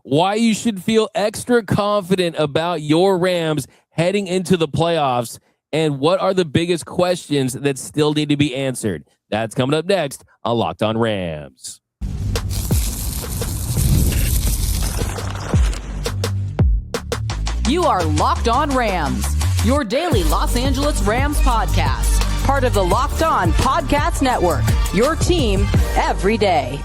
why you should feel extra confident about your Rams heading into the playoffs, and what are the biggest questions that still need to be answered. That's coming up next on Locked On Rams. You are Locked On Rams, your daily Los Angeles Rams podcast, part of the Locked On Podcast Network, your team every day.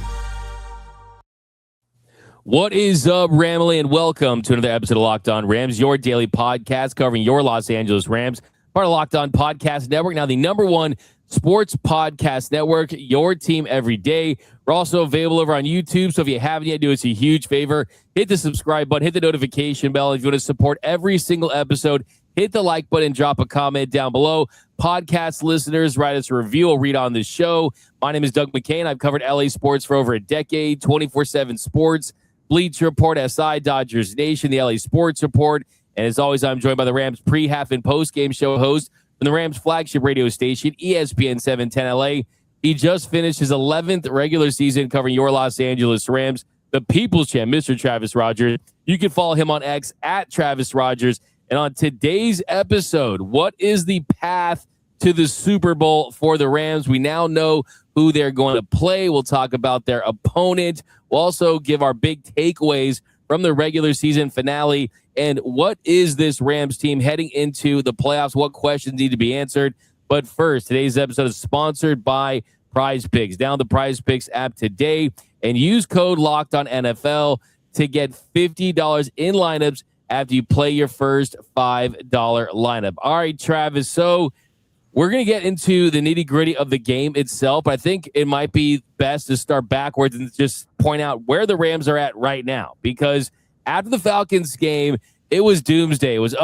What is up, Ramily, and welcome to another episode of Locked On Rams, your daily podcast covering your Los Angeles Rams, part of Locked On Podcast Network, now the number one sports podcast network, your team every day. We're also available over on YouTube, so if you haven't yet, do us a huge favor. Hit the subscribe button, hit the notification bell. If you want to support every single episode, hit the like button, drop a comment down below. Podcast listeners, write us a review. We'll read on the show. My name is Doug McCain. I've covered LA sports for over a decade, 24/7 sports, Bleacher Report, SI, Dodgers Nation, the LA Sports Report. And as always, I'm joined by the Rams pre, half, and post-game show host from the Rams flagship radio station, ESPN 710 LA. He just finished his 11th regular season covering your Los Angeles Rams, the People's Champ, Mr. Travis Rogers. You can follow him on X at Travis Rogers. And on today's episode, what is the path to the Super Bowl for the Rams? We now know who they're going to play. We'll talk about their opponent. We'll also give our big takeaways from the regular season finale. And what is this Rams team heading into the playoffs? What questions need to be answered? But first, today's episode is sponsored by Prize Picks. Download the Prize Picks app today and use code LOCKEDONNFL to get $50 in lineups after you play your first $5 lineup. All right, Travis. So we're going to get into the nitty-gritty of the game itself. I think it might be best to start backwards and just point out where the Rams are at right now. Because after the Falcons game, it was doomsday. It was,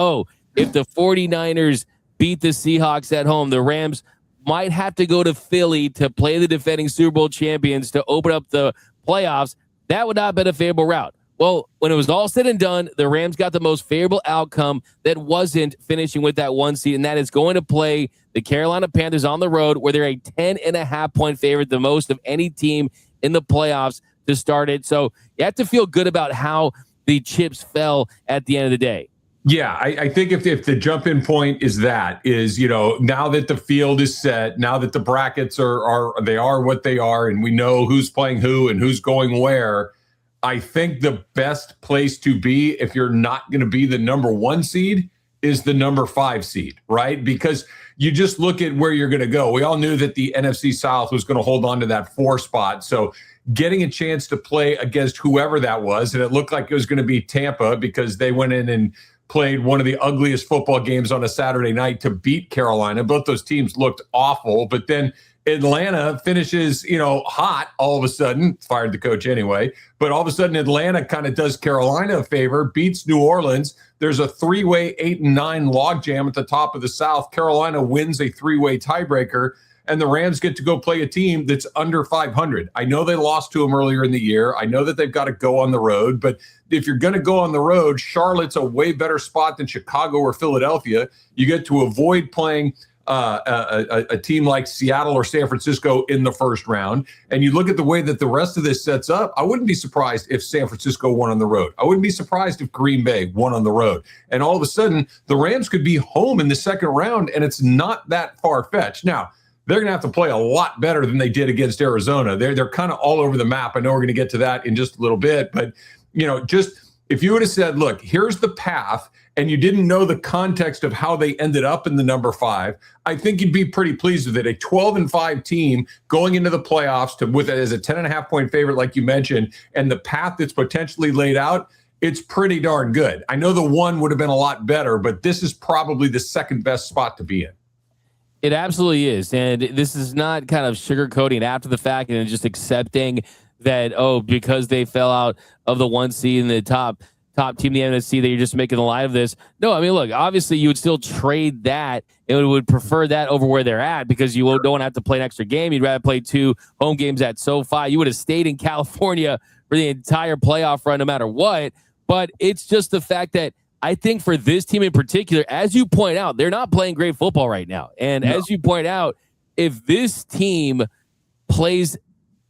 if the 49ers beat the Seahawks at home, the Rams might have to go to Philly to play the defending Super Bowl champions to open up the playoffs. That would not have been a favorable route. Well, when it was all said and done, the Rams got the most favorable outcome that wasn't finishing with that one seed, and that is going to play the Carolina Panthers on the road, where they're a 10.5-point favorite, the most of any team in the playoffs to start it. So you have to feel good about how the chips fell at the end of the day. Yeah, I think if the jump-in point is now that the field is set, now that the brackets are what they are, and we know who's playing who and who's going where, I think the best place to be if you're not going to be the number one seed is the number 5 seed, right? Because you just look at where you're going to go. We all knew that the NFC South was going to hold on to that 4 spot. So getting a chance to play against whoever that was, and it looked like it was going to be Tampa because they went in and played one of the ugliest football games on a Saturday night to beat Carolina. Both those teams looked awful, but then Atlanta finishes, hot all of a sudden, fired the coach anyway, but all of a sudden Atlanta kind of does Carolina a favor, beats New Orleans. There's a 3-way 8-9 logjam at the top of the South. Carolina wins a 3-way tiebreaker, and the Rams get to go play a team that's under 500. I know they lost to them earlier in the year. I know that they've got to go on the road, but if you're going to go on the road, Charlotte's a way better spot than Chicago or Philadelphia. You get to avoid playing a team like Seattle or San Francisco in the first round. And you look at the way that the rest of this sets up, I wouldn't be surprised if San Francisco won on the road. I wouldn't be surprised if Green Bay won on the road. And all of a sudden, the Rams could be home in the second round, and it's not that far-fetched. Now, they're going to have to play a lot better than they did against Arizona. They're kind of all over the map. I know we're going to get to that in just a little bit, but just if you would have said, look, here's the path, and you didn't know the context of how they ended up in the number 5, I think you'd be pretty pleased with it. A 12-5 team going into the playoffs as a 10.5-point favorite, like you mentioned, and the path that's potentially laid out, it's pretty darn good. I know the 1 would have been a lot better, but this is probably the second best spot to be in. It absolutely is. And this is not kind of sugarcoating after the fact and just accepting that, because they fell out of the 1 seed in the top team in the NFC, that you're just making a light of this. No, I mean, look, obviously you would still trade that and would prefer that over where they're at, because you don't want to have to play an extra game. You'd rather play 2 home games at SoFi. You would have stayed in California for the entire playoff run no matter what. But it's just the fact that I think for this team in particular, as you point out, they're not playing great football right now. And as you point out, if this team plays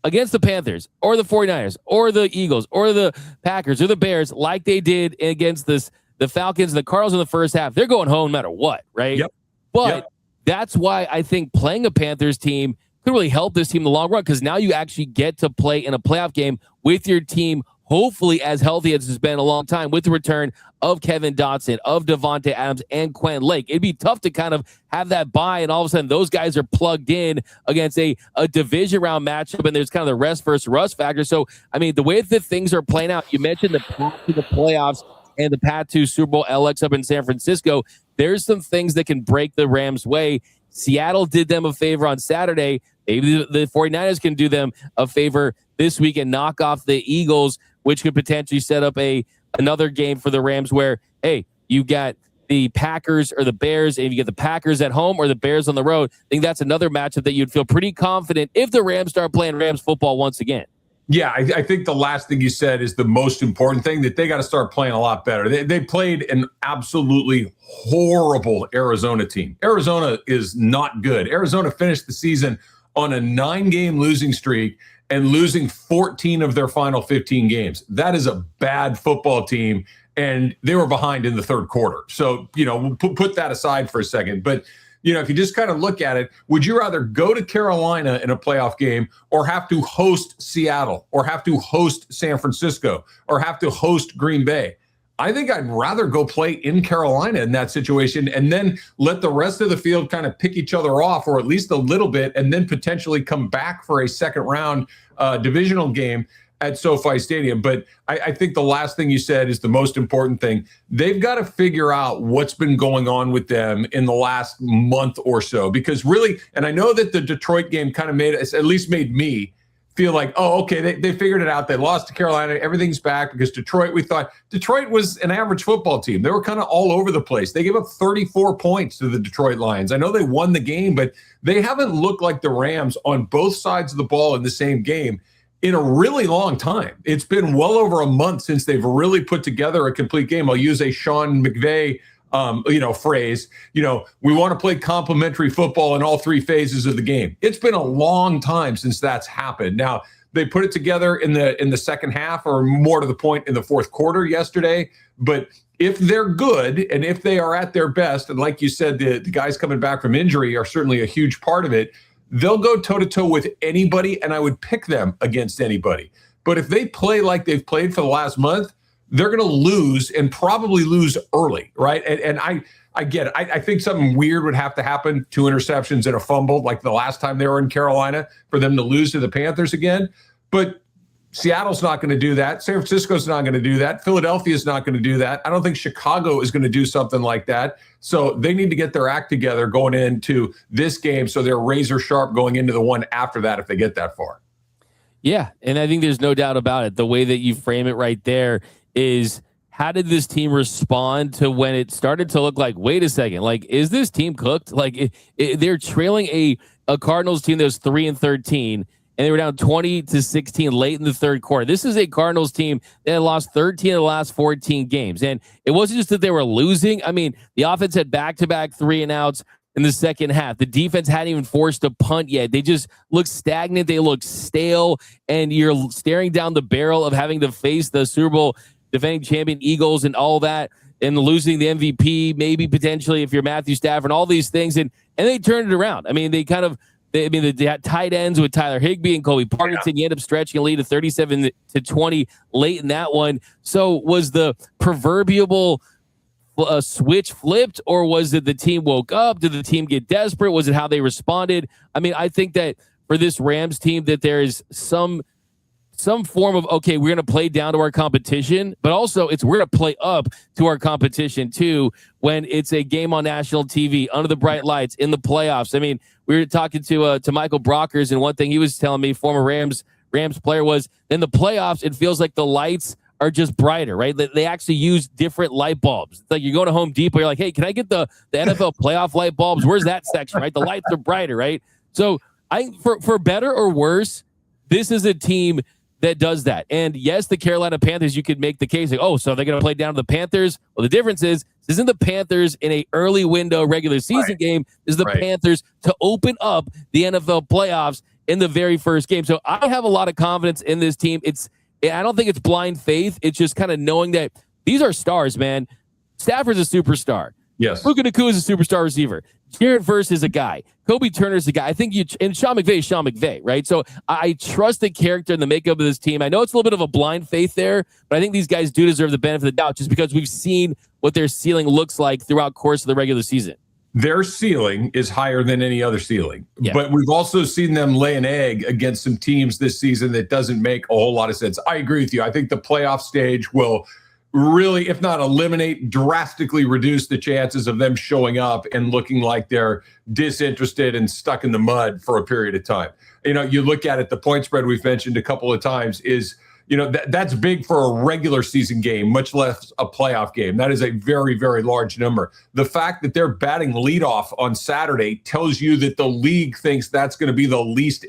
against the Panthers or the 49ers or the Eagles or the Packers or the Bears like they did against the Falcons and the Cardinals in the first half, they're going home no matter what, right? Yep. But that's why I think playing a Panthers team could really help this team in the long run, because now you actually get to play in a playoff game with your team hopefully as healthy as it's been in a long time, with the return of Kevin Dotson, of Devontae Adams, and Quentin Lake. It'd be tough to kind of have that bye, and all of a sudden those guys are plugged in against a division round matchup, and there's kind of the rest versus rust factor. So, I mean, the way that things are playing out, you mentioned the path to the playoffs and the path to Super Bowl LX up in San Francisco. There's some things that can break the Rams' way. Seattle did them a favor on Saturday. Maybe the 49ers can do them a favor this week and knock off the Eagles, which could potentially set up another game for the Rams where, hey, you got the Packers or the Bears, and you get the Packers at home or the Bears on the road. I think that's another matchup that you'd feel pretty confident if the Rams start playing Rams football once again. Yeah, I think the last thing you said is the most important thing, that they got to start playing a lot better. They played an absolutely horrible Arizona team. Arizona is not good. Arizona finished the season on a 9-game losing streak and losing 14 of their final 15 games. That is a bad football team, and they were behind in the third quarter. So, we'll put that aside for a second. But, if you just kind of look at it, would you rather go to Carolina in a playoff game or have to host Seattle or have to host San Francisco or have to host Green Bay? I think I'd rather go play in Carolina in that situation and then let the rest of the field kind of pick each other off, or at least a little bit, and then potentially come back for a second round divisional game at SoFi Stadium. But I think the last thing you said is the most important thing. They've got to figure out what's been going on with them in the last month or so, because really, and I know that the Detroit game kind of at least made me feel like, oh, okay, they figured it out. They lost to Carolina. Everything's back, because we thought Detroit was an average football team. They were kind of all over the place. They gave up 34 points to the Detroit Lions. I know they won the game, but they haven't looked like the Rams on both sides of the ball in the same game in a really long time. It's been well over a month since they've really put together a complete game. I'll use a Sean McVay phrase, we want to play complementary football in all three phases of the game. It's been a long time since that's happened. Now, they put it together in the second half, or more to the point in the fourth quarter yesterday. But if they're good and if they are at their best, and like you said, the guys coming back from injury are certainly a huge part of it, they'll go toe-to-toe with anybody, and I would pick them against anybody. But if they play like they've played for the last month, they're going to lose, and probably lose early, right? And I get it. I think something weird would have to happen, 2 interceptions and a fumble, like the last time they were in Carolina, for them to lose to the Panthers again. But Seattle's not going to do that. San Francisco's not going to do that. Philadelphia's not going to do that. I don't think Chicago is going to do something like that. So they need to get their act together going into this game, so they're razor sharp going into the one after that if they get that far. Yeah, and I think there's no doubt about it. The way that you frame it right there is, how did this team respond to when it started to look like, wait a second, like, is this team cooked? Like, they're trailing a Cardinals team that was 3-13, and they were down 20-16 late in the third quarter. This is a Cardinals team that had lost 13 of the last 14 games. And it wasn't just that they were losing. I mean, the offense had back-to-back 3-and-outs in the second half. The defense hadn't even forced a punt yet. They just look stagnant. They look stale. And you're staring down the barrel of having to face the Super Bowl defending champion Eagles and all that, and losing the MVP, maybe potentially if you're Matthew Stafford, and all these things. And they turned it around. I mean, they had tight ends with Tyler Higbee and Colby Parkinson. You end up stretching a lead of 37-20 late in that one. So was the proverbial switch flipped, or was it the team woke up? Did the team get desperate? Was it how they responded? I mean, I think that for this Rams team, that there is some form of, okay, we're going to play down to our competition, but also we're going to play up to our competition too, when it's a game on national TV, under the bright lights, in the playoffs. I mean, we were talking to Michael Brockers, and one thing he was telling me, former Rams player, was in the playoffs, it feels like the lights are just brighter, right? They actually use different light bulbs. It's like you're going to Home Depot, you're like, hey, can I get the NFL playoff light bulbs? Where's that section, right? The lights are brighter, right? So for better or worse, this is a team that does that. And yes, the Carolina Panthers, you could make the case like, oh, so they're going to play down to the Panthers. Well, the difference is, this isn't the Panthers in a early window regular season game. This is the Panthers to open up the NFL playoffs. in the very first game. So I have a lot of confidence in this team. I don't think it's blind faith. It's just kind of knowing that these are stars, man. Stafford's a superstar. Yes. Puka Nacua is a superstar receiver. Jared Verse is a guy. Kobe Turner's a guy. I think and Sean McVay is Sean McVay, right? So I trust the character and the makeup of this team. I know it's a little bit of a blind faith there, but I think these guys do deserve the benefit of the doubt just because we've seen what their ceiling looks like throughout course of the regular season. Their ceiling is higher than any other ceiling. Yeah. But we've also seen them lay an egg against some teams this season that doesn't make a whole lot of sense. I agree with you. I think the playoff stage will really, if not eliminate, drastically reduce the chances of them showing up and looking like they're disinterested and stuck in the mud for a period of time. You look at it, the point spread we've mentioned a couple of times is, that's big for a regular season game, much less a playoff game. That is a very, very large number. The fact that they're batting leadoff on Saturday tells you that the league thinks that's going to be the least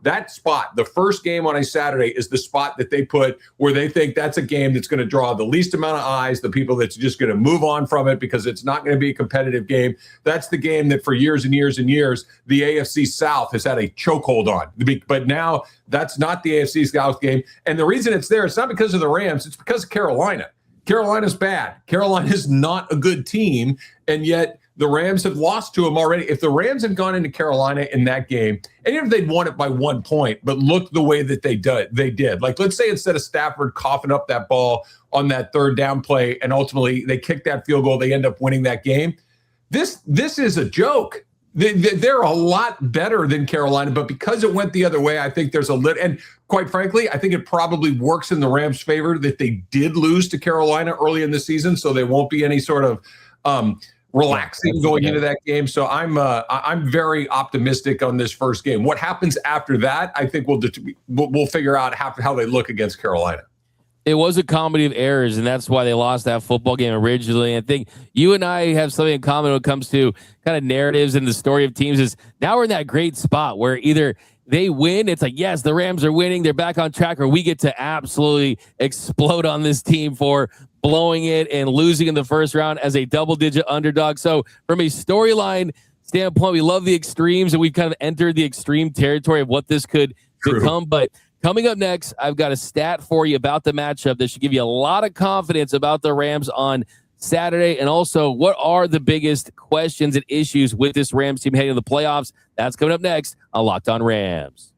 that spot. The first game on a Saturday is the spot that they put where they think that's a game that's going to draw the least amount of eyes, the people that's just going to move on from it because it's not going to be a competitive game. That's the game that for years and years and years, the AFC South has had a chokehold on. But now that's not the AFC South game. And the reason it's there, it's not because of the Rams, it's because of Carolina. Carolina's bad. Carolina's not a good team, and yet the Rams have lost to them already. If the Rams had gone into Carolina in that game, and even if they'd won it by 1 point, but look the way that they did. Like, let's say instead of Stafford coughing up that ball on that third down play, and ultimately they kick that field goal, they end up winning that game. This is a joke. They're a lot better than Carolina, but because it went the other way, I think there's a little, and quite frankly, I think it probably works in the Rams' favor that they did lose to Carolina early in the season, so there won't be any sort of relaxing going into that game. So I'm very optimistic on this first game. What happens after that, I think we'll figure out how they look against Carolina. It was a comedy of errors, and that's why they lost that football game originally. I think you and I have something in common when it comes to kind of narratives and the story of teams is now we're in that great spot where either they win, it's like, yes, the Rams are winning, they're back on track, or we get to absolutely explode on this team for blowing it and losing in the first round as a double-digit underdog. So from a storyline standpoint, we love the extremes, and we've kind of entered the extreme territory of what this could become, but coming up next, I've got a stat for you about the matchup that should give you a lot of confidence about the Rams on Saturday. And also, what are the biggest questions and issues with this Rams team heading to the playoffs? That's coming up next on Locked On Rams.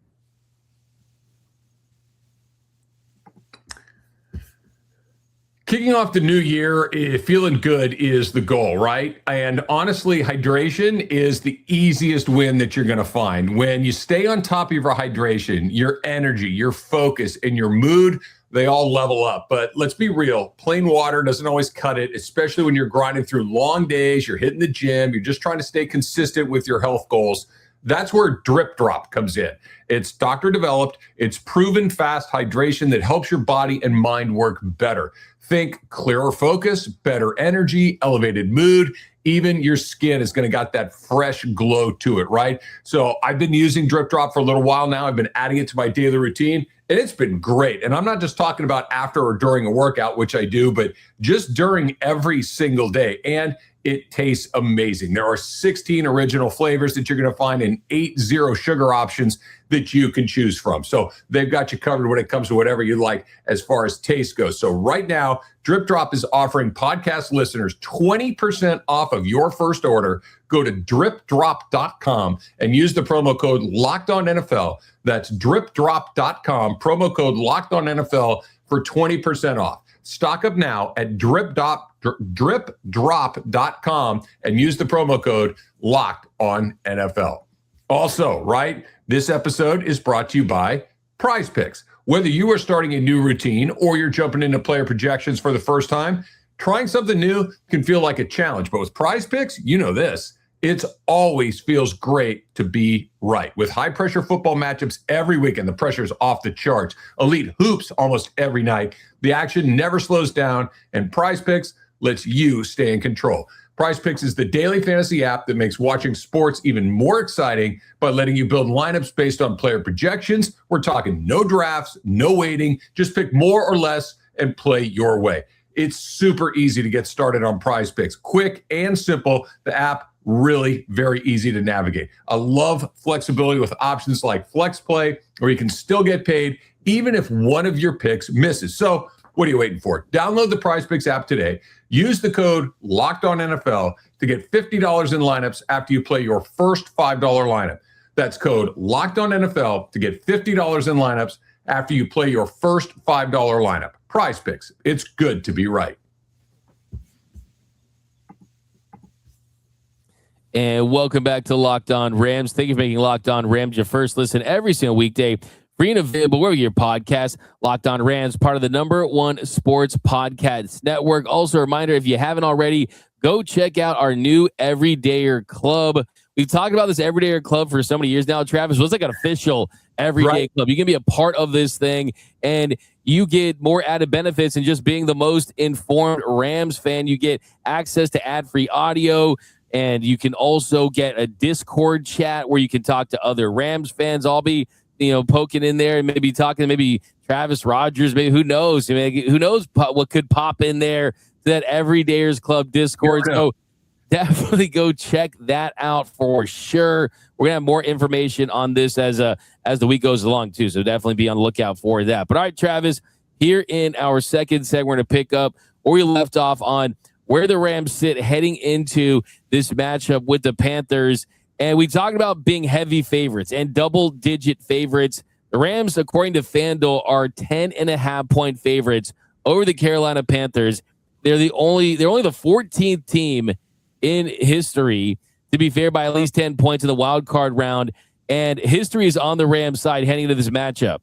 Kicking off the new year, feeling good is the goal, right? And honestly, hydration is the easiest win that you're going to find. When you stay on top of your hydration, your energy, your focus, and your mood, they all level up. But let's be real, plain water doesn't always cut it, especially when you're grinding through long days, you're hitting the gym, you're just trying to stay consistent with your health goals. That's where Drip Drop comes in. It's doctor developed, it's proven fast hydration that helps your body and mind work better. Think clearer focus, better energy, elevated mood. Even your skin is going to got that fresh glow to it, right? So I've been using Drip Drop for a little while now. I've been adding it to my daily routine, and it's been great. And I'm not just talking about after or during a workout, which I do, but just during every single day. And it tastes amazing. There are 16 original flavors that you're going to find and 8 zero sugar options that you can choose from. So they've got you covered when it comes to whatever you like as far as taste goes. So right now, Drip Drop is offering podcast listeners 20% off of your first order. Go to dripdrop.com and use the promo code LOCKEDONNFL. That's dripdrop.com, promo code LOCKEDONNFL for 20% off. Stock up now at dripdrop.com and use the promo code LOCKEDONNFL. Also, right, this episode is brought to you by Prize Picks. Whether you are starting a new routine or you're jumping into player projections for the first time, trying something new can feel like a challenge. But with Prize Picks, you know this. It always feels great to be right. With high-pressure football matchups every weekend, the pressure's off the charts. Elite hoops almost every night. The action never slows down, and Prize Picks lets you stay in control. Prize Picks is the daily fantasy app that makes watching sports even more exciting by letting you build lineups based on player projections. We're talking no drafts, no waiting. Just pick more or less and play your way. It's super easy to get started on Prize Picks. Quick and simple. The app really very easy to navigate. I love flexibility with options like Flex Play, where you can still get paid even if one of your picks misses. So what are you waiting for? Download the PrizePicks app today. Use the code LOCKEDONNFL to get $50 in lineups after you play your first $5 lineup. That's code LOCKEDONNFL to get $50 in lineups after you play your first $5 lineup. PrizePicks. It's good to be right. And welcome back to Locked On Rams. Thank you for making Locked On Rams your first listen every single weekday. Free and available wherever your podcast. Locked On Rams, part of the #1 sports podcast network. Also, a reminder, if you haven't already, go check out our new Everydayer Club. We've talked about this Everydayer Club for so many years now, Travis. It was like an official everyday club. You can be a part of this thing, and you get more added benefits than just being the most informed Rams fan. You get access to ad-free audio, and you can also get a Discord chat where you can talk to other Rams fans. I'll be, poking in there and maybe talking to maybe Travis Rogers, maybe who knows? Who knows what could pop in there to that Everydayers Club Discord. So definitely go check that out for sure. We're gonna have more information on this as the week goes along too. So definitely be on the lookout for that. But all right, Travis, here in our second segment, we're gonna pick up where we left off on where the Rams sit heading into this matchup with the Panthers. And we talked about being heavy favorites and double-digit favorites. The Rams, according to FanDuel, are 10.5-point favorites over the Carolina Panthers. They're only the 14th team in history to be favored by at least 10 points in the wild card round. And history is on the Rams side heading into this matchup.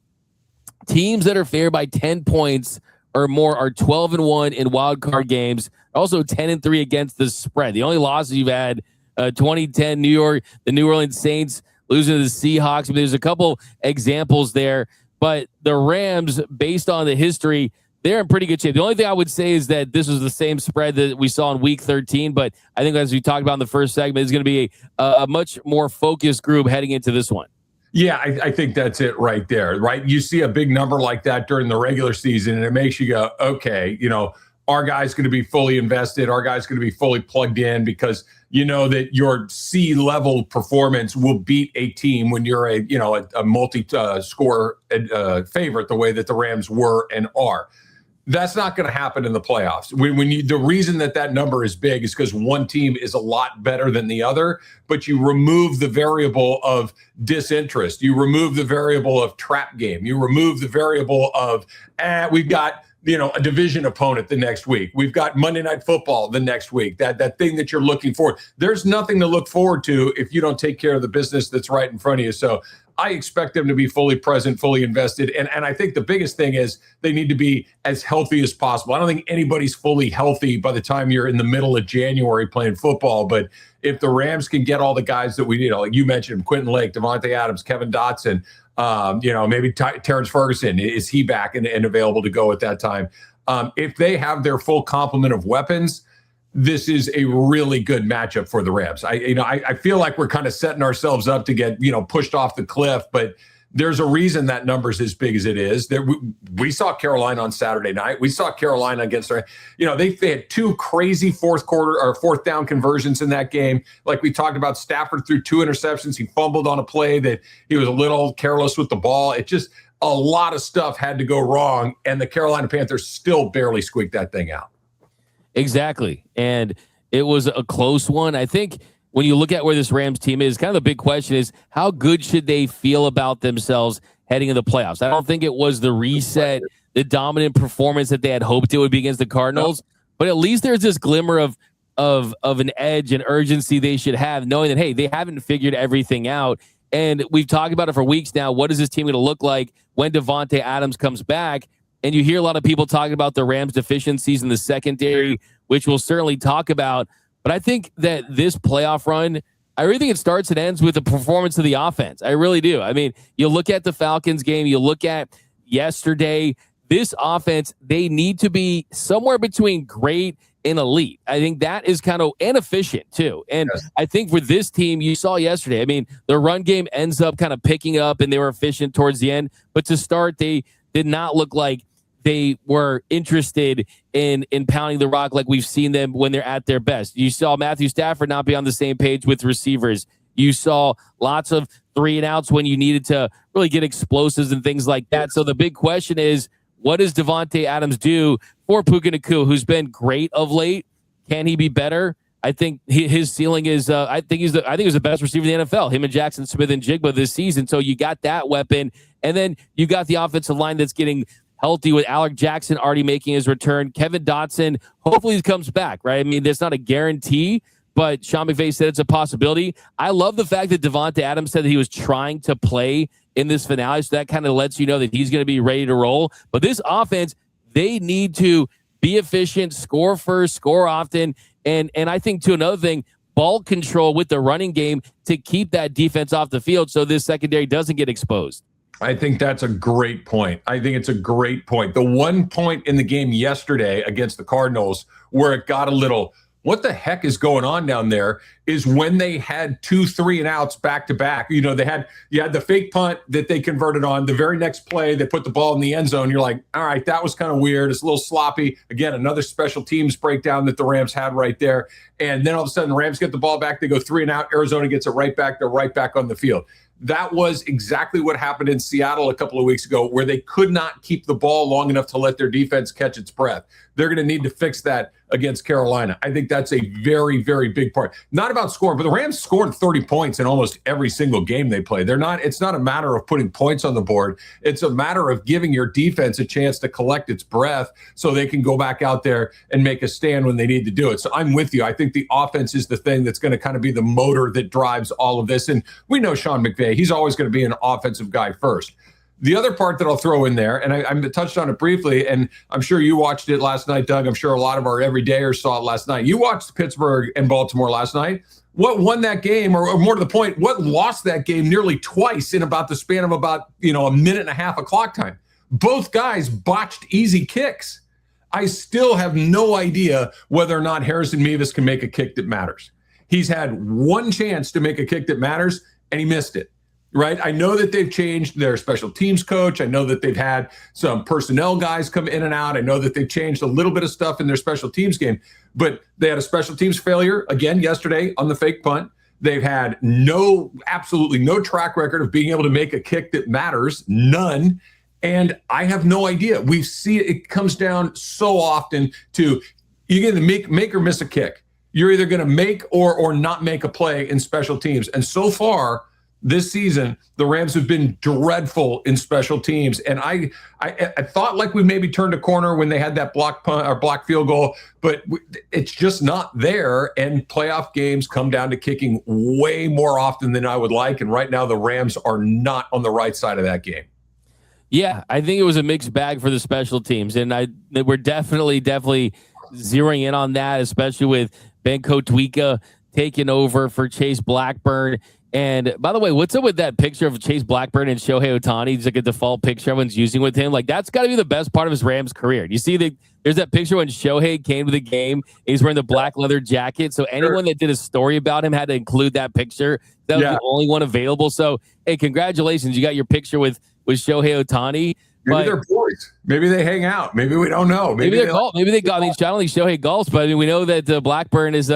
Teams that are favored by 10 points or more are 12-1 in wild card games. Also 10-3 against the spread. The only losses you've had, 2010 the New Orleans Saints losing to the Seahawks. I mean, there's a couple examples there, but the Rams, based on the history, they're in pretty good shape. The only thing I would say is that this was the same spread that we saw in Week 13, but I think as we talked about in the first segment, it's going to be a much more focused group heading into this one. Yeah, I think that's it right there, right? You see a big number like that during the regular season, and it makes you go, okay, our guy's going to be fully invested. Our guy's going to be fully plugged in because you know that your C-level performance will beat a team when you're a multi-score favorite the way that the Rams were and are. That's not going to happen in the playoffs. The reason that number is big is because one team is a lot better than the other, but you remove the variable of disinterest. You remove the variable of trap game. You remove the variable of, we've got a division opponent the next week. We've got Monday Night Football the next week. That thing that you're looking for. There's nothing to look forward to if you don't take care of the business that's right in front of you. So I expect them to be fully present, fully invested. And I think the biggest thing is they need to be as healthy as possible. I don't think anybody's fully healthy by the time you're in the middle of January playing football. But if the Rams can get all the guys that we need, like you mentioned, Quentin Lake, Devontae Adams, Kevin Dotson, maybe Terrence Ferguson, is he back and available to go at that time? If they have their full complement of weapons, this is a really good matchup for the Rams. I feel like we're kind of setting ourselves up to get, pushed off the cliff, but there's a reason that number's as big as it is. We saw Carolina on Saturday night. We saw Carolina against they had two crazy fourth down conversions in that game. Like we talked about, Stafford threw 2 interceptions. He fumbled on a play that he was a little careless with the ball. It just, a lot of stuff had to go wrong, and the Carolina Panthers still barely squeaked that thing out. Exactly. And it was a close one. I think when you look at where this Rams team is, kind of the big question is how good should they feel about themselves heading into the playoffs? I don't think it was the reset, the dominant performance that they had hoped it would be against the Cardinals, but at least there's this glimmer of an edge and urgency they should have, knowing that, hey, they haven't figured everything out. And we've talked about it for weeks now. What is this team going to look like when Devontae Adams comes back? And you hear a lot of people talking about the Rams' deficiencies in the secondary, which we'll certainly talk about. But I think that this playoff run, I really think it starts and ends with the performance of the offense. I really do. I mean, you look at the Falcons game, you look at yesterday, this offense, they need to be somewhere between great and elite. I think that is kind of, and efficient too. And yes. I think for this team, you saw yesterday, I mean, the run game ends up kind of picking up and they were efficient towards the end. But to start, they did not look like they were interested in pounding the rock like we've seen them when they're at their best. You saw Matthew Stafford not be on the same page with receivers. You saw lots of 3-and-outs when you needed to really get explosives and things like that. So the big question is, what does Davante Adams do for Puka Nacua, who's been great of late? Can he be better? I think his ceiling is. I think he's the best receiver in the NFL. Him and Jackson Smith and Jigba this season. So you got that weapon, and then you got the offensive line that's getting healthy with Alec Jackson already making his return. Kevin Dotson, hopefully he comes back. Right? I mean, that's not a guarantee, but Sean McVay said it's a possibility. I love the fact that Davante Adams said that he was trying to play in this finale, so that kind of lets you know that he's going to be ready to roll. But this offense, they need to be efficient, score first, score often. And I think, too, another thing, ball control with the running game to keep that defense off the field so this secondary doesn't get exposed. I think that's a great point. I think it's a great point. The one point in the game yesterday against the Cardinals where it got a little, what the heck is going on down there, is when they had 2 3-and-outs back to back. You know, you had the fake punt that they converted on. The very next play, they put the ball in the end zone. You're like, all right, that was kind of weird. It's a little sloppy. Again, another special teams breakdown that the Rams had right there. And then all of a sudden, the Rams get the ball back. They go 3-and-out. Arizona gets it right back. They're right back on the field. That was exactly what happened in Seattle a couple of weeks ago, where they could not keep the ball long enough to let their defense catch its breath. They're going to need to fix that against Carolina. I think that's a very, very big part. Not about scoring, but the Rams scored 30 points in almost every single game they played. It's not a matter of putting points on the board. It's a matter of giving your defense a chance to collect its breath so they can go back out there and make a stand when they need to do it. So I'm with you. I think the offense is the thing that's going to kind of be the motor that drives all of this. And we know Sean McVay, he's always going to be an offensive guy first. The other part that I'll throw in there, and I touched on it briefly, and I'm sure you watched it last night, Doug. I'm sure a lot of our everydayers saw it last night. You watched Pittsburgh and Baltimore last night. What won that game, or more to the point, what lost that game nearly twice in about the span of about, a minute and a half of clock time? Both guys botched easy kicks. I still have no idea whether or not Harrison Mevis can make a kick that matters. He's had one chance to make a kick that matters, and he missed it. Right. I know that they've changed their special teams coach. I know that they've had some personnel guys come in and out. I know that they've changed a little bit of stuff in their special teams game, but they had a special teams failure again yesterday on the fake punt. They've had absolutely no track record of being able to make a kick that matters. None. And I have no idea. We see it comes down so often to you get to make or miss a kick. You're either going to make or not make a play in special teams. And so far, this season, the Rams have been dreadful in special teams. And I thought like we maybe turned a corner when they had that block punt or block field goal, but it's just not there. And playoff games come down to kicking way more often than I would like. And right now, the Rams are not on the right side of that game. Yeah, I think it was a mixed bag for the special teams. And we're definitely zeroing in on that, especially with Ben Kotwika taking over for Chase Blackburn. And by the way, what's up with that picture of Chase Blackburn and Shohei Ohtani? It's like a default picture everyone's using with him. Like, that's got to be the best part of his Rams career. You see, there's that picture when Shohei came to the game. He's wearing the black leather jacket. So anyone that did a story about him had to include that picture. That was the only one available. So, hey, congratulations. You got your picture with Shohei Ohtani. Maybe they're boys. Maybe they hang out. Maybe we don't know. Maybe they're golf. Maybe they got. I don't think Shohei golfs, but I mean, we know that Blackburn is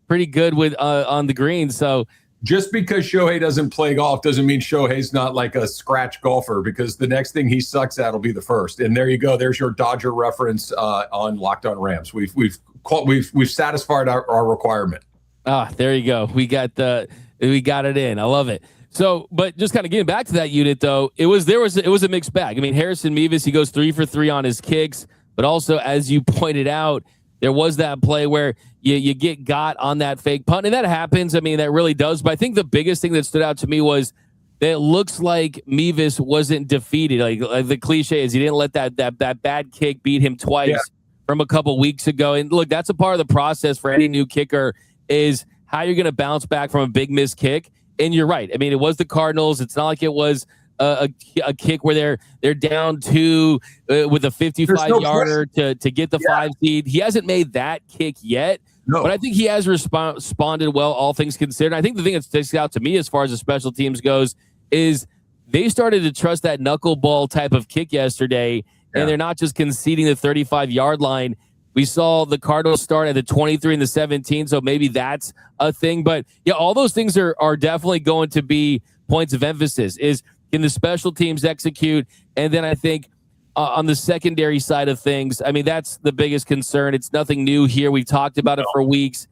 pretty good with on the green. So. Just because Shohei doesn't play golf doesn't mean Shohei's not like a scratch golfer, because the next thing he sucks at will be the first. And there you go. There's your Dodger reference on Locked On Rams. We've satisfied our requirement. There you go. We got it in. I love it. So, but just kind of getting back to that unit though, it was a mixed bag. I mean, Harrison Mevis, he goes 3 for 3 on his kicks, but also as you pointed out, there was that play where you get got on that fake punt, and that happens. I mean, that really does. But I think the biggest thing that stood out to me was that it looks like Mevis wasn't defeated. Like the cliche is he didn't let that bad kick beat him twice from a couple weeks ago. And look, that's a part of the process for any new kicker is how you're going to bounce back from a big missed kick. And you're right. I mean, it was the Cardinals. It's not like it was a kick where they're down 2 with a 55-yarder to get the 5 seed. He hasn't made that kick yet, but I think he has responded well, all things considered. I think the thing that sticks out to me as far as the special teams goes is they started to trust that knuckleball type of kick yesterday, and they're not just conceding the 35-yard line. We saw the Cardinals start at the 23 and the 17, so maybe that's a thing. But, yeah, all those things are definitely going to be points of emphasis. Is can the special teams execute? And then I think on the secondary side of things, I mean, that's the biggest concern. It's nothing new here. We've talked about it for weeks.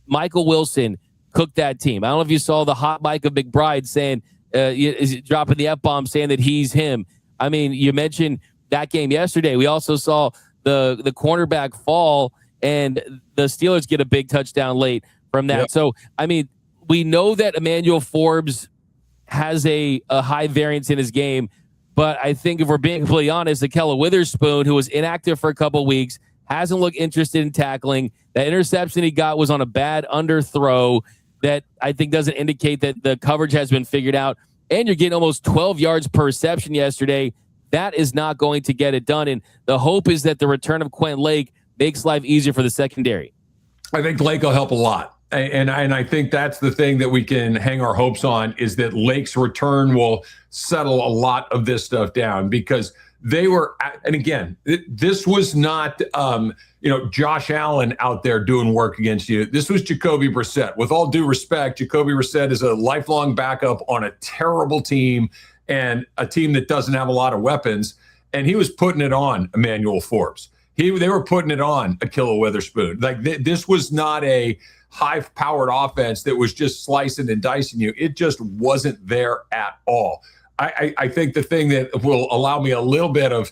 Michael Wilson cooked that team. I don't know if you saw the hot mic of McBride saying, dropping the F-bomb, saying that he's him. I mean, you mentioned that game yesterday. We also saw the cornerback fall, and the Steelers get a big touchdown late from that. Yep. So, I mean, we know that Emmanuel Forbes has a high variance in his game, but I think if we're being completely honest, Akella Witherspoon, who was inactive for a couple of weeks, hasn't looked interested in tackling. That interception he got was on a bad underthrow that I think doesn't indicate that the coverage has been figured out. And you're getting almost 12 yards per reception yesterday. That is not going to get it done. And the hope is that the return of Quentin Lake makes life easier for the secondary. I think Lake will help a lot. And I think that's the thing that we can hang our hopes on, is that Lake's return will settle a lot of this stuff down, because they were, and again, this was not, Josh Allen out there doing work against you. This was Jacoby Brissett. With all due respect, Jacoby Brissett is a lifelong backup on a terrible team, and a team that doesn't have a lot of weapons. And he was putting it on Emmanuel Forbes. They were putting it on Akella Witherspoon. Like this was not a high-powered offense that was just slicing and dicing you. It just wasn't there at all. I think the thing that will allow me a little bit of,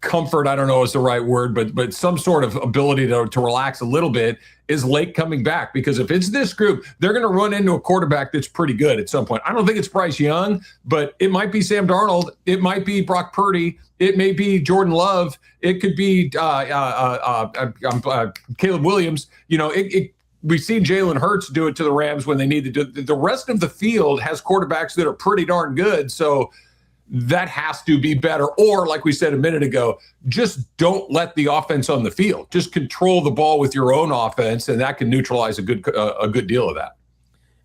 comfort, I don't know is the right word, but some sort of ability to relax a little bit, is Lake coming back. Because if it's this group, they're going to run into a quarterback that's pretty good at some point. I don't think it's Bryce Young, but it might be Sam Darnold. It might be Brock Purdy. It may be Jordan Love. It could be Caleb Williams. We've seen Jalen Hurts do it to the Rams when they need to do it. The rest of the field has quarterbacks that are pretty darn good. So that has to be better. Or, like we said a minute ago, just don't let the offense on the field. Just control the ball with your own offense, and that can neutralize a good deal of that.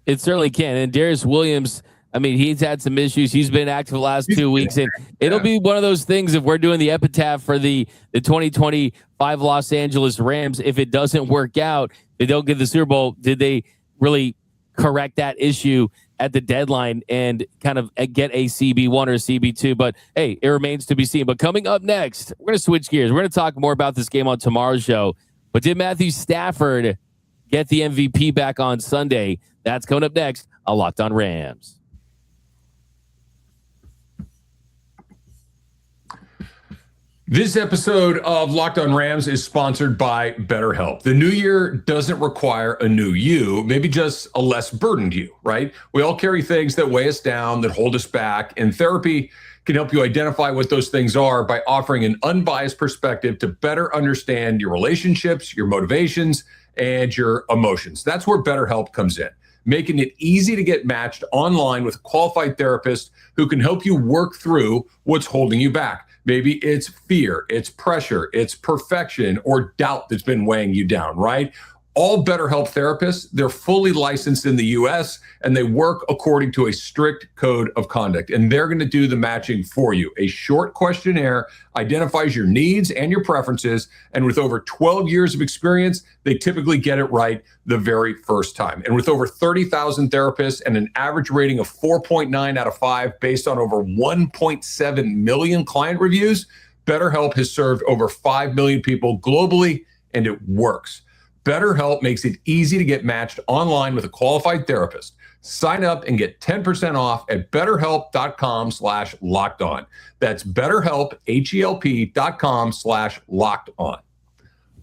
It certainly can. And Darius Williams, I mean, he's had some issues. He's been active the last 2 weeks, and it'll be one of those things, if we're doing the epitaph for the 2025 Los Angeles Rams, if it doesn't work out, they don't get the Super Bowl, did they really correct that issue at the deadline and kind of get a CB1 or a CB2? But, hey, it remains to be seen. But coming up next, we're going to switch gears. We're going to talk more about this game on tomorrow's show. But did Matthew Stafford get the MVP back on Sunday? That's coming up next on Locked On Rams. This episode of Locked On Rams is sponsored by BetterHelp. The new year doesn't require a new you, maybe just a less burdened you, right? We all carry things that weigh us down, that hold us back, and therapy can help you identify what those things are by offering an unbiased perspective to better understand your relationships, your motivations, and your emotions. That's where BetterHelp comes in, making it easy to get matched online with a qualified therapist who can help you work through what's holding you back. Maybe it's fear, it's pressure, it's perfection, or doubt that's been weighing you down, right? All BetterHelp therapists, they're fully licensed in the U.S., and they work according to a strict code of conduct, and they're going to do the matching for you. A short questionnaire identifies your needs and your preferences, and with over 12 years of experience, they typically get it right the very first time. And with over 30,000 therapists and an average rating of 4.9 out of 5 based on over 1.7 million client reviews, BetterHelp has served over 5 million people globally, and it works. BetterHelp makes it easy to get matched online with a qualified therapist. Sign up and get 10% off at BetterHelp.com/lockedon. That's BetterHelp, HELP.com/lockedon.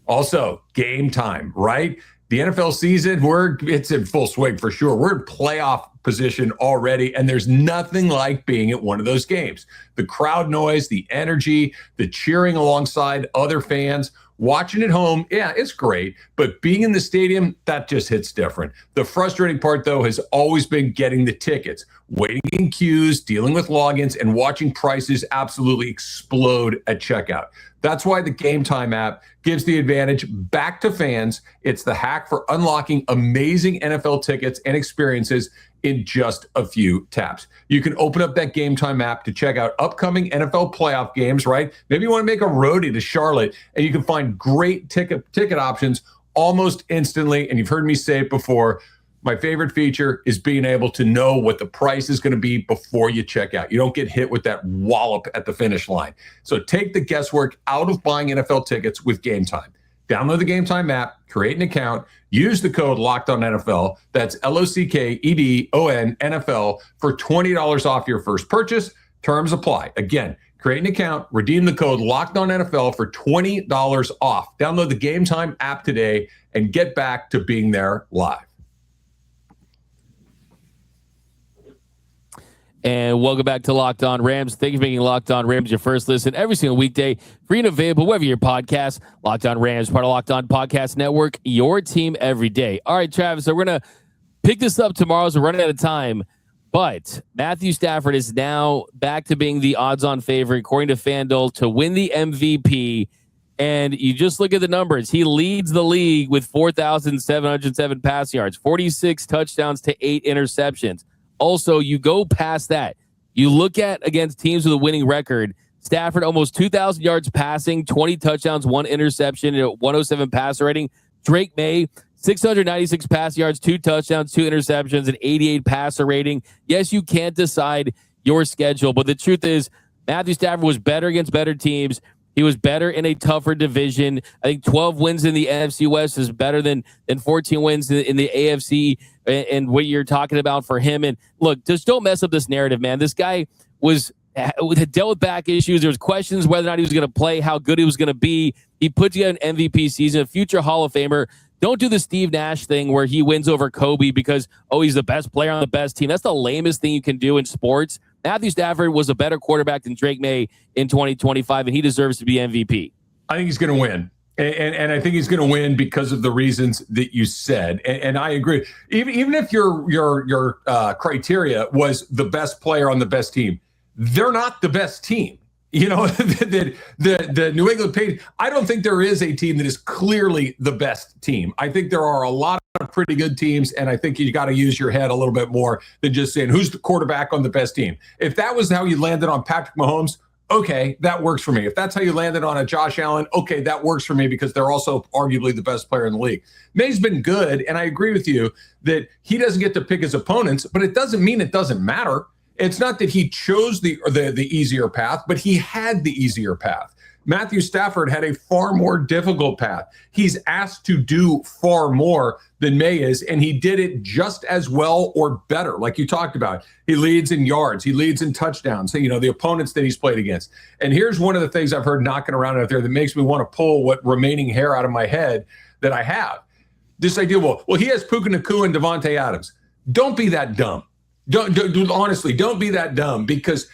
Also, game time, right? The NFL season, it's in full swing for sure. We're in playoff position already, and there's nothing like being at one of those games. The crowd noise, the energy, the cheering alongside other fans. Watching at home, yeah, it's great, but being in the stadium, that just hits different. The frustrating part, though, has always been getting the tickets, waiting in queues, dealing with logins, and watching prices absolutely explode at checkout. That's why the Gametime app gives the advantage back to fans. It's the hack for unlocking amazing NFL tickets and experiences in just a few taps. You can open up that Gametime app to check out upcoming NFL playoff games, right? Maybe you want to make a roadie to Charlotte, and you can find great ticket options almost instantly. And you've heard me say it before, my favorite feature is being able to know what the price is going to be before you check out. You don't get hit with that wallop at the finish line. So take the guesswork out of buying NFL tickets with Gametime. Download the Gametime app, create an account, use the code LOCKEDONNFL. That's LOCKEDON NFL for $20 off your first purchase. Terms apply. Again, create an account, redeem the code LOCKEDONNFL for $20 off. Download the Gametime app today and get back to being there live. And welcome back to Locked On Rams. Thank you for making Locked On Rams your first listen every single weekday. Free and available wherever your podcast. Locked On Rams, part of Locked On Podcast Network, your team every day. All right, Travis, so we're going to pick this up tomorrow, so we're running out of time. But Matthew Stafford is now back to being the odds-on favorite, according to FanDuel, to win the MVP. And you just look at the numbers. He leads the league with 4,707 pass yards, 46 touchdowns to 8 interceptions. Also, you go past that. You look at against teams with a winning record. Stafford, almost 2,000 yards passing, 20 touchdowns, 1 interception, and a 107 passer rating. Drake May, 696 pass yards, 2 touchdowns, 2 interceptions, an 88 passer rating. Yes, you can't decide your schedule, but the truth is Matthew Stafford was better against better teams. He was better in a tougher division. I think 12 wins in the NFC West is better than 14 wins in the AFC and what you're talking about for him. And look, just don't mess up this narrative, man. This guy had dealt with back issues. There was questions whether or not he was going to play, how good he was going to be. He put together an MVP season, a future Hall of Famer. Don't do the Steve Nash thing where he wins over Kobe because, he's the best player on the best team. That's the lamest thing you can do in sports. Matthew Stafford was a better quarterback than Drake May in 2025, and he deserves to be MVP. I think he's going to win. And I think he's going to win because of the reasons that you said. And I agree. Even if your criteria was the best player on the best team, they're not the best team. You know, the New England Patriots, I don't think there is a team that is clearly the best team. I think there are a lot of pretty good teams, and I think you got to use your head a little bit more than just saying, who's the quarterback on the best team? If that was how you landed on Patrick Mahomes, okay, that works for me. If that's how you landed on a Josh Allen, okay, that works for me because they're also arguably the best player in the league. May's been good, and I agree with you that he doesn't get to pick his opponents, but it doesn't mean it doesn't matter. It's not that he chose the easier path, but he had the easier path. Matthew Stafford had a far more difficult path. He's asked to do far more than May is, and he did it just as well or better, like you talked about. He leads in yards. He leads in touchdowns, the opponents that he's played against. And here's one of the things I've heard knocking around out there that makes me want to pull what remaining hair out of my head that I have. This idea, well, he has Puka Nacua and Devontae Adams. Don't be that dumb. Honestly, don't be that dumb, because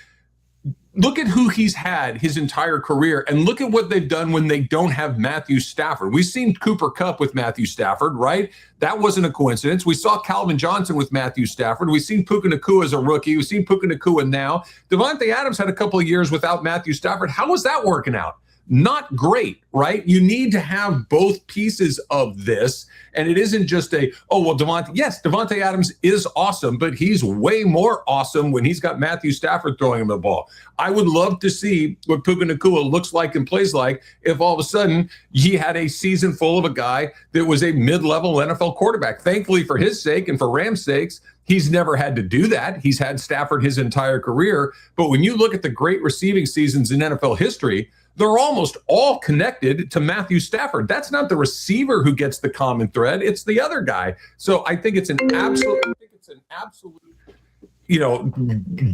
look at who he's had his entire career and look at what they've done when they don't have Matthew Stafford. We've seen Cooper Kupp with Matthew Stafford, right? That wasn't a coincidence. We saw Calvin Johnson with Matthew Stafford. We've seen Puka Nacua as a rookie. We've seen Puka Nacua now. Devontae Adams had a couple of years without Matthew Stafford. How was that working out? Not great, right? You need to have both pieces of this. And it isn't just Devontae Adams is awesome, but he's way more awesome when he's got Matthew Stafford throwing him the ball. I would love to see what Puka Nacua looks like and plays like if all of a sudden he had a season full of a guy that was a mid-level NFL quarterback. Thankfully for his sake and for Rams' sakes, he's never had to do that. He's had Stafford his entire career. But when you look at the great receiving seasons in NFL history, they're almost all connected to Matthew Stafford. That's not the receiver who gets the common thread. It's the other guy. So I think it's an absolute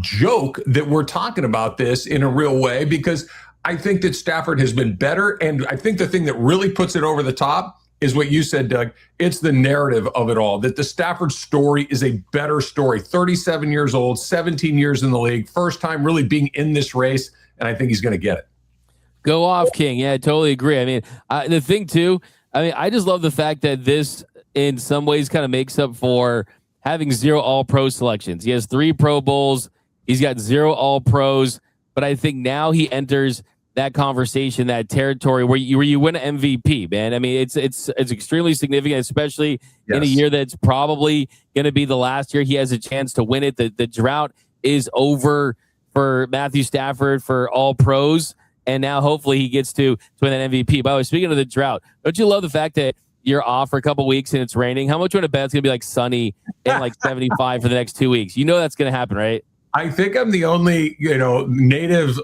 joke that we're talking about this in a real way, because I think that Stafford has been better. And I think the thing that really puts it over the top is what you said, Doug. It's the narrative of it all, that the Stafford story is a better story. 37 years old, 17 years in the league, first time really being in this race. And I think he's going to get it. Go off, King. Yeah, I totally agree. I mean, the thing too, I just love the fact that this in some ways kind of makes up for having 0 All-Pro selections. He has 3 Pro Bowls. He's got 0 All-Pros. But I think now he enters that conversation, that territory where you win an MVP, man. I mean, it's extremely significant, especially in a year that's probably going to be the last year he has a chance to win it. The drought is over for Matthew Stafford for all pros, and now hopefully he gets to win that MVP. By the way, speaking of the drought, don't you love the fact that you're off for a couple weeks and it's raining? How much you want to bet it's going to be like sunny and like 75 for the next 2 weeks? You know that's going to happen, right? I think I'm the only, native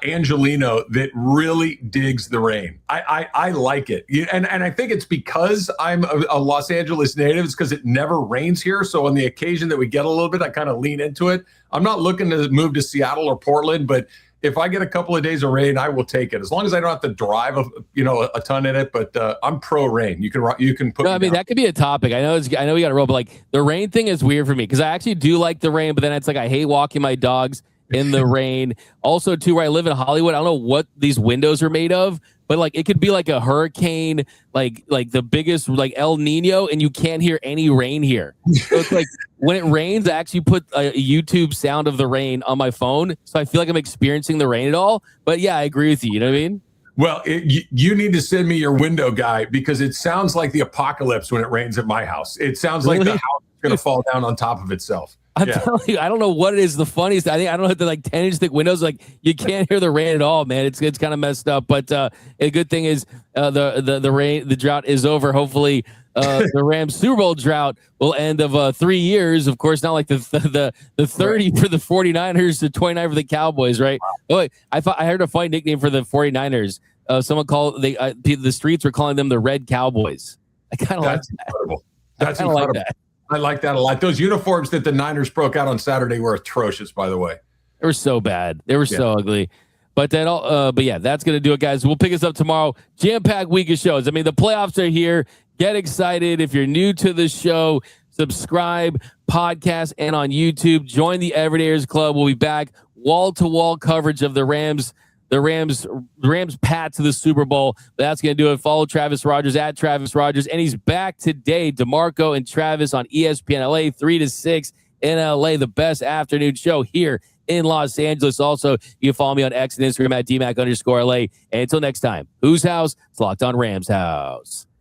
Angelino that really digs the rain. I like it. And I think it's because I'm a Los Angeles native. It's because it never rains here. So on the occasion that we get a little bit, I kind of lean into it. I'm not looking to move to Seattle or Portland, but if I get a couple of days of rain, I will take it, as long as I don't have to drive a ton in it. But I'm pro rain. You can put. No, I mean, that could be a topic. I know we got to roll, but like the rain thing is weird for me because I actually do like the rain, but then it's like I hate walking my dogs in the rain. Also, too, where I live in Hollywood, I don't know what these windows are made of, but like it could be like a hurricane, like the biggest like El Nino, and you can't hear any rain here. So it's like when it rains, I actually put a YouTube sound of the rain on my phone, so I feel like I'm experiencing the rain at all. But yeah, I agree with you. You know what I mean? Well, you need to send me your window guy because it sounds like the apocalypse when it rains at my house. It sounds like the house is going to fall down on top of itself. I'm telling you, I don't know what it is. The funniest, I don't know, the like 10-inch thick windows, like you can't hear the rain at all, man. It's kind of messed up. But a good thing is the rain, the drought is over. Hopefully, the Rams Super Bowl drought will end of 3 years. Of course, not like the 30 for the 49ers, the 29 for the Cowboys, right? Oh, wait, I heard a funny nickname for the 49ers. Someone called the streets were calling them the Red Cowboys. I kind of like that. Incredible. That's incredible. Like that. I like that a lot. Those uniforms that the Niners broke out on Saturday were atrocious, by the way. They were so bad. They were so ugly. But then, but yeah, that's going to do it, guys. We'll pick us up tomorrow. Jam-packed week of shows. I mean, the playoffs are here. Get excited. If you're new to the show, subscribe, podcast, and on YouTube. Join the Everydayers Club. We'll be back. Wall-to-wall coverage of the Rams path to the Super Bowl. That's going to do it. Follow Travis Rogers at Travis Rogers. And he's back today. DeMarco and Travis on ESPN LA, 3 to 6 in LA, the best afternoon show here in Los Angeles. Also, you can follow me on X and Instagram at DMAC_LA. And until next time, whose house? It's Locked On Rams House.